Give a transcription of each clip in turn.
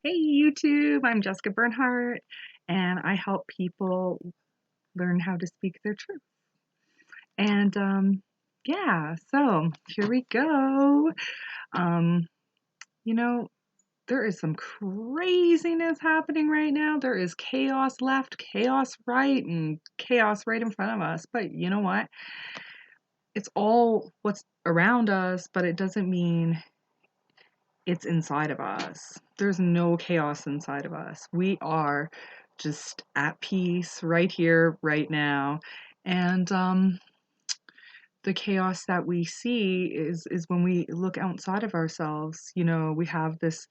Hey YouTube, I'm Jessica Bernhardt, and I help people learn how to speak their truth. And yeah, so here we go. Um, you know, there is some craziness happening right now. There is chaos left, chaos right, and chaos right in front of us. But you know what? It's all what's around us, but it doesn't mean it's inside of us. There's no chaos inside of us. We are just at peace right here, right now. And the chaos that we see is when we look outside of ourselves. You know, we have this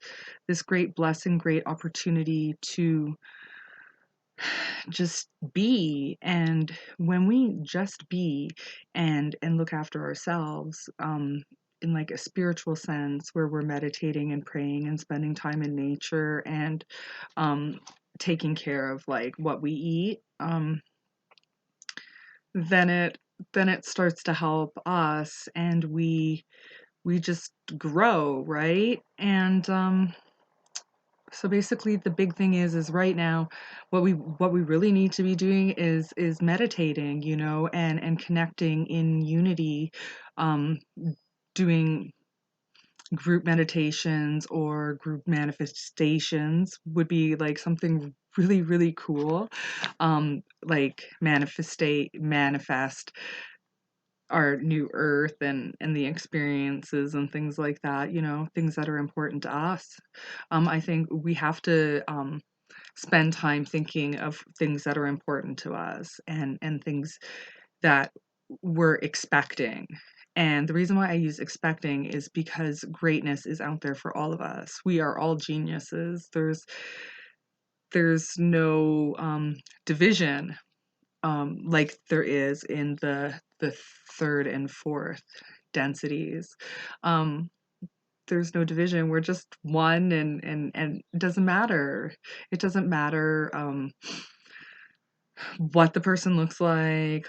great blessing, great opportunity to just be. And when we just be and look after ourselves, in like a spiritual sense, where we're meditating and praying and spending time in nature and um taking care of like what we eat, then it starts to help us, and we just grow, right? And so basically the big thing is right now what we really need to be doing is meditating, you know, and connecting in unity, um doing group meditations or group manifestations would be like something really, really cool. Like manifest our new earth and the experiences and things like that, you know, things that are important to us. I think we have to spend time thinking of things that are important to us and things that we're expecting. And the reason why I use expecting is because greatness is out there for all of us. We are all geniuses. There's no division, like there is in the third and fourth densities. Um, there's no division. We're just one, and it doesn't matter. It doesn't matter what the person looks like,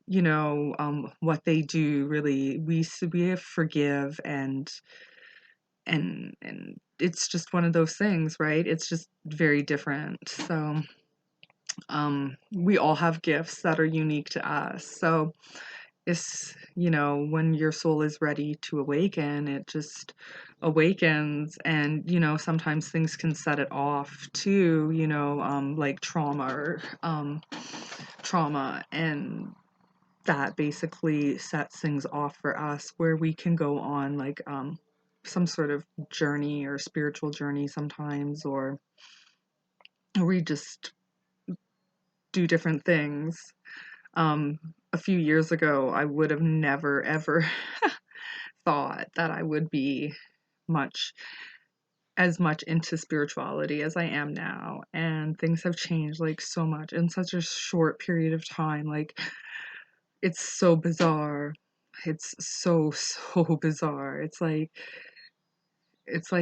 you know, what they do. Really, we forgive, and it's just one of those things, right? It's just very different. So we all have gifts that are unique to us. So it's, you know, when your soul is ready to awaken, it just awakens. And you know, sometimes things can set it off too, you know, like trauma, and that basically sets things off for us, where we can go on like some sort of journey or spiritual journey sometimes, or we just do different things. A few years ago, I would have never ever thought that I would be much as much into spirituality as I am now, and things have changed like so much in such a short period of time. Like, it's so bizarre. It's so so bizarre. It's like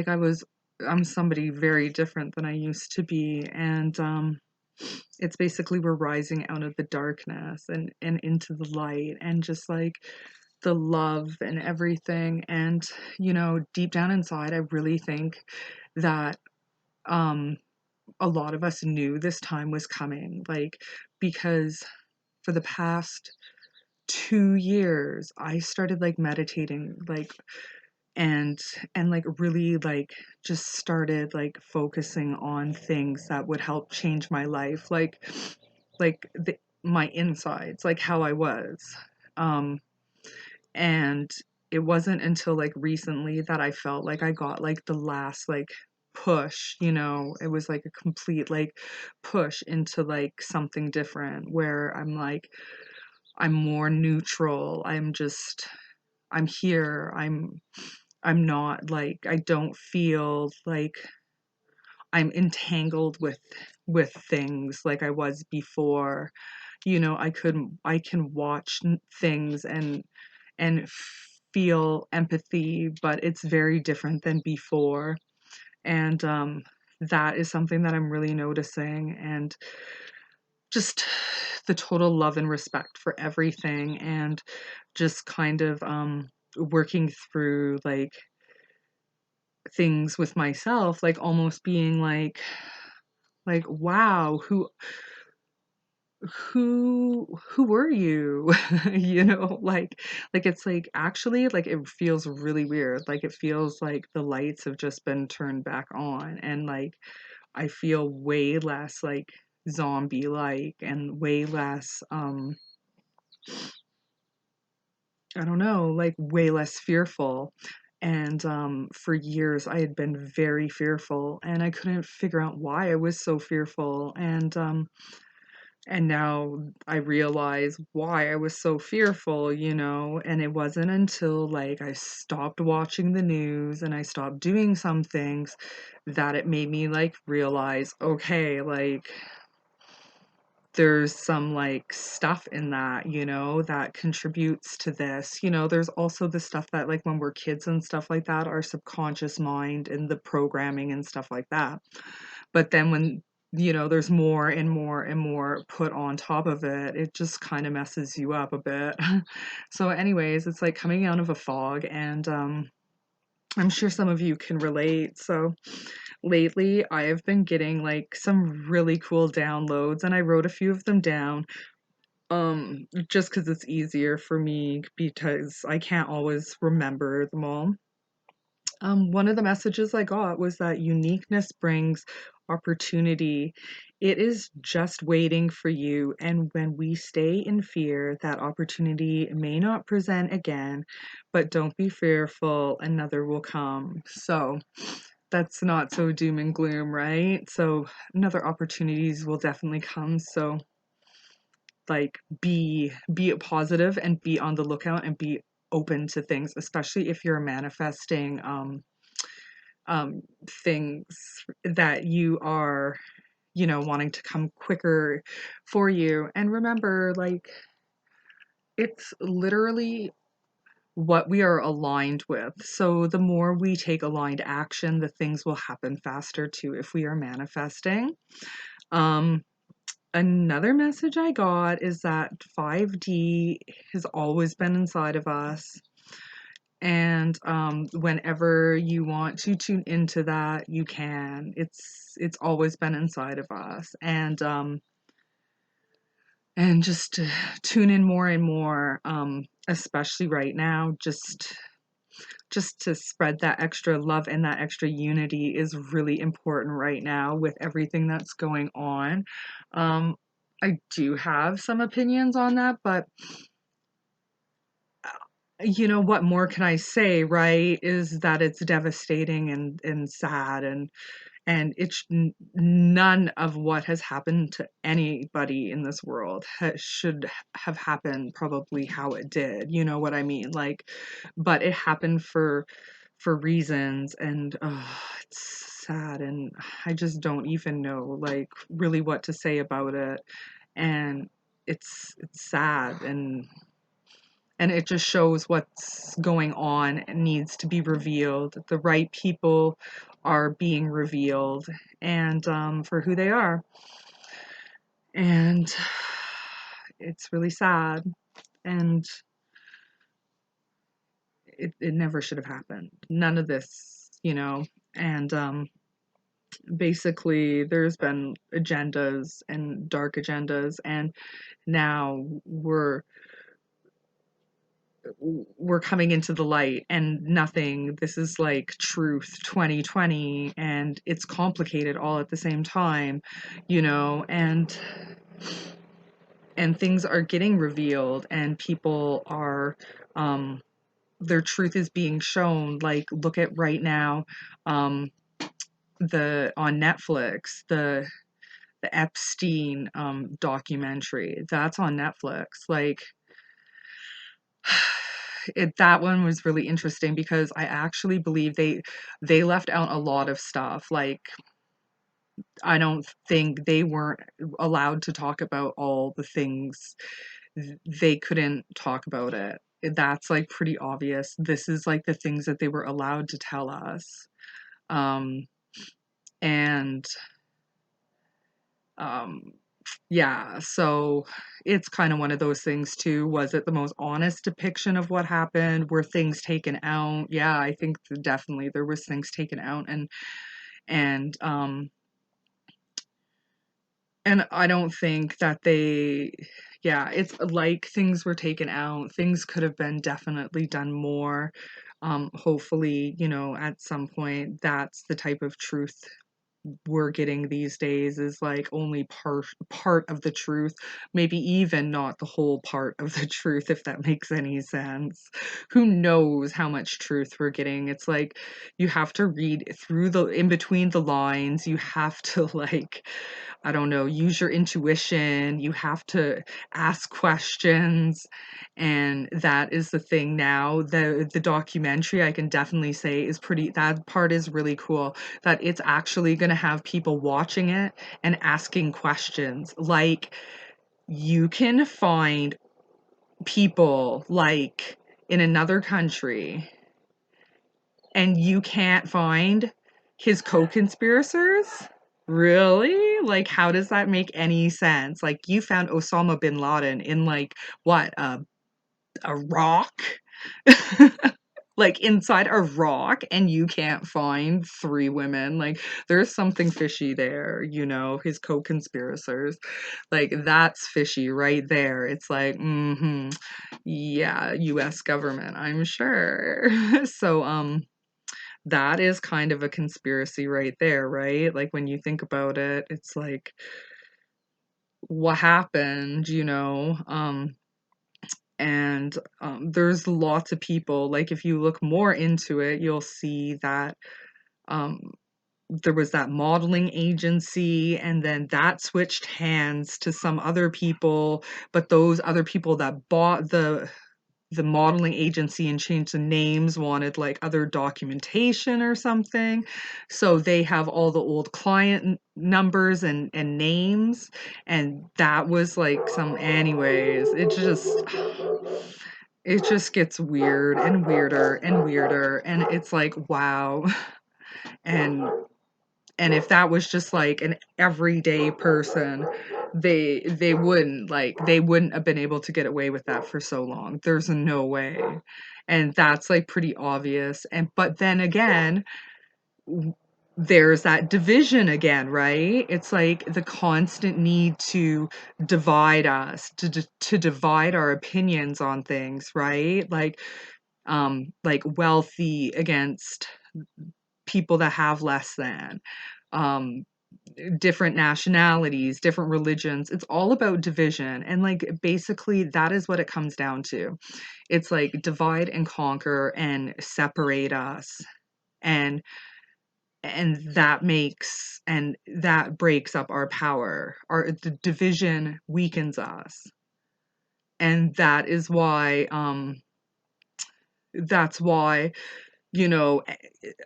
I'm somebody very different than I used to be. And it's basically we're rising out of the darkness and into the light, and just like the love and everything. And you know, deep down inside, I really think that um a lot of us knew this time was coming, like, because for the past 2 years I started like meditating, like, and like really like just started like focusing on things that would help change my life, like my insides, like how I was. um and it wasn't until like recently that I felt like I got like the last like push, you know. It was like a complete like push into like something different, where I'm like, I'm more neutral. I'm here. I'm not like, I don't feel like I'm entangled with things like I was before. You know, I can watch things and feel empathy, but it's very different than before. And that is something that I'm really noticing. And just the total love and respect for everything, and just kind of working through like things with myself, like almost being like wow, who were you? You know, like it's like actually like it feels really weird. Like it feels like the lights have just been turned back on, and like I feel way less like zombie like, and way less I don't know, like way less fearful. And for years I had been very fearful, and I couldn't figure out why I was so fearful. And now I realize why I was so fearful, you know, and it wasn't until like I stopped watching the news and I stopped doing some things that it made me like realize, okay, like there's some like stuff in that, you know, that contributes to this. You know, there's also the stuff that like when we're kids and stuff like that, our subconscious mind and the programming and stuff like that. But then when, you know, there's more and more and more put on top of it, it just kind of messes you up a bit. So anyways, it's like coming out of a fog, and I'm sure some of you can relate. So lately I have been getting like some really cool downloads, and I wrote a few of them down just because it's easier for me because I can't always remember them all. One of the messages I got was that uniqueness brings opportunity. It is just waiting for you, and when we stay in fear, that opportunity may not present again, but don't be fearful, another will come. So that's not so doom and gloom, right? So another opportunities will definitely come. So like be positive and be on the lookout and be open to things, especially if you're manifesting um things that you are, you know, wanting to come quicker for you. And remember, like it's literally what we are aligned with. So the more we take aligned action, the things will happen faster too if we are manifesting. um Another message I got is that 5D has always been inside of us. And whenever you want to tune into that, you can. It's always been inside of us. And just to tune in more and more, especially right now, just to spread that extra love and that extra unity is really important right now with everything that's going on. I do have some opinions on that, but you know, what more can I say, right? Is that it's devastating and sad, and none of what has happened to anybody in this world should have happened probably how it did. You know what I mean? Like, but it happened for reasons, and it's sad, and I just don't even know like really what to say about it. And it's sad, and it just shows what's going on and needs to be revealed. The right people are being revealed, and for who they are. And it's really sad, and it never should have happened. None of this, you know. And basically, there's been agendas and dark agendas, and now we're coming into the light, and nothing, this is like truth 2020, and it's complicated all at the same time, you know. And things are getting revealed, and people are their truth is being shown. Like look at right now, um the on Netflix, the Epstein documentary that's on Netflix. Like that one was really interesting because I actually believe they left out a lot of stuff. Like I don't think they weren't allowed to talk about all the things. They couldn't talk about it. That's like pretty obvious. This is like the things that they were allowed to tell us. Um and um Yeah, so it's kind of one of those things too. Was it the most honest depiction of what happened? Were things taken out? Yeah, I think definitely there was things taken out, and and I don't think that they, yeah, it's like things were taken out. Things could have been definitely done more. Hopefully, at some point, that's the type of truth we're getting these days, is like only part of the truth, maybe even not the whole part of the truth, if that makes any sense. Who knows how much truth we're getting? It's like you have to read through the in between the lines. You have to, like, I don't know, use your intuition. You have to ask questions. And that is the thing now. The documentary, I can definitely say, is pretty, that part is really cool, that it's actually going to have people watching it and asking questions. Like, you can find people like in another country and you can't find his co-conspirators? Really? Like, how does that make any sense? Like, you found Osama bin Laden in, like, what, a rock? Like, inside a rock, and you can't find three women? Like, there's something fishy there, his co-conspirators. Like, that's fishy right there. It's like, yeah, US government, I'm sure. So, that is kind of a conspiracy right there, right? Like, when you think about it, it's like, what happened, and there's lots of people, like, if you look more into it, you'll see that um, there was that modeling agency, and then that switched hands to some other people, but those other people that bought the modeling agency and changed the names wanted, like, other documentation or something. So they have all the old client numbers and names. And that was like some, anyways, it just gets weird and weirder and weirder. And it's like, wow. And and if that was just like an everyday person, they wouldn't have been able to get away with that for so long. There's no way. And that's like pretty obvious. And but then again, there's that division again, right? It's like the constant need to divide us, to divide our opinions on things, right? Like wealthy against people that have less than. Um, Different nationalities, different religions. It's all about division. And like basically that is what it comes down to. It's like divide and conquer and separate us. And that breaks up our power. The division weakens us. And that's why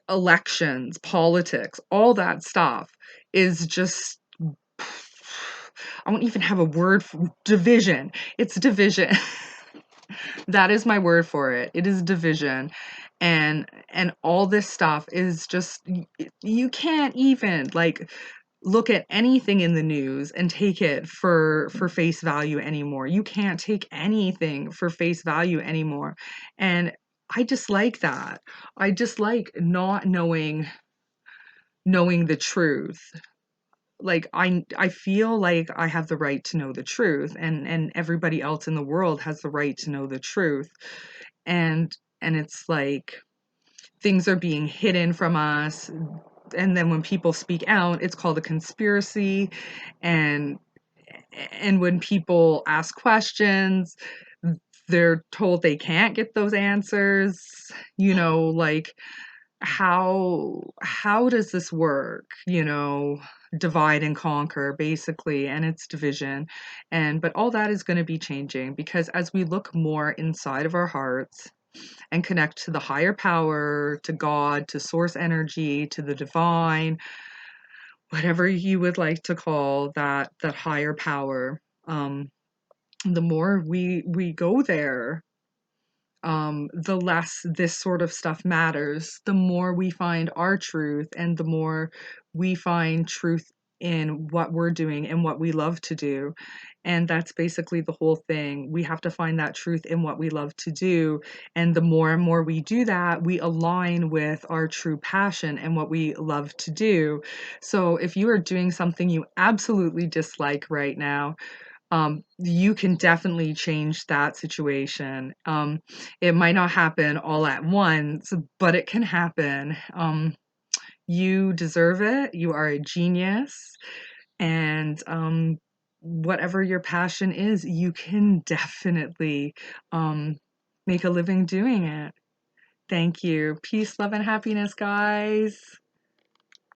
elections, politics, all that stuff is just, I don't even have a word for division. It's division. That is my word for it. It is division. And all this stuff is just, you can't even, like, look at anything in the news and take it for face value anymore. You can't take anything for face value anymore. And I dislike that. I dislike not knowing the truth. Like, I feel like I have the right to know the truth, and everybody else in the world has the right to know the truth. And it's like things are being hidden from us, and then when people speak out, it's called a conspiracy. And and when people ask questions, they're told they can't get those answers. Like, how does this work? Divide and conquer, basically, and it's division. But all that is going to be changing, because as we look more inside of our hearts and connect to the higher power, to God, to source energy, to the divine, whatever you would like to call that higher power, the more we go there, the less this sort of stuff matters. The more we find our truth, and the more we find truth in what we're doing and what we love to do. And that's basically the whole thing. We have to find that truth in what we love to do. And the more and more we do that, we align with our true passion and what we love to do. So if you are doing something you absolutely dislike right now, you can definitely change that situation. It might not happen all at once, but it can happen. You deserve it. You are a genius. And whatever your passion is, you can definitely um, make a living doing it. Thank you. Peace, love, and happiness, guys.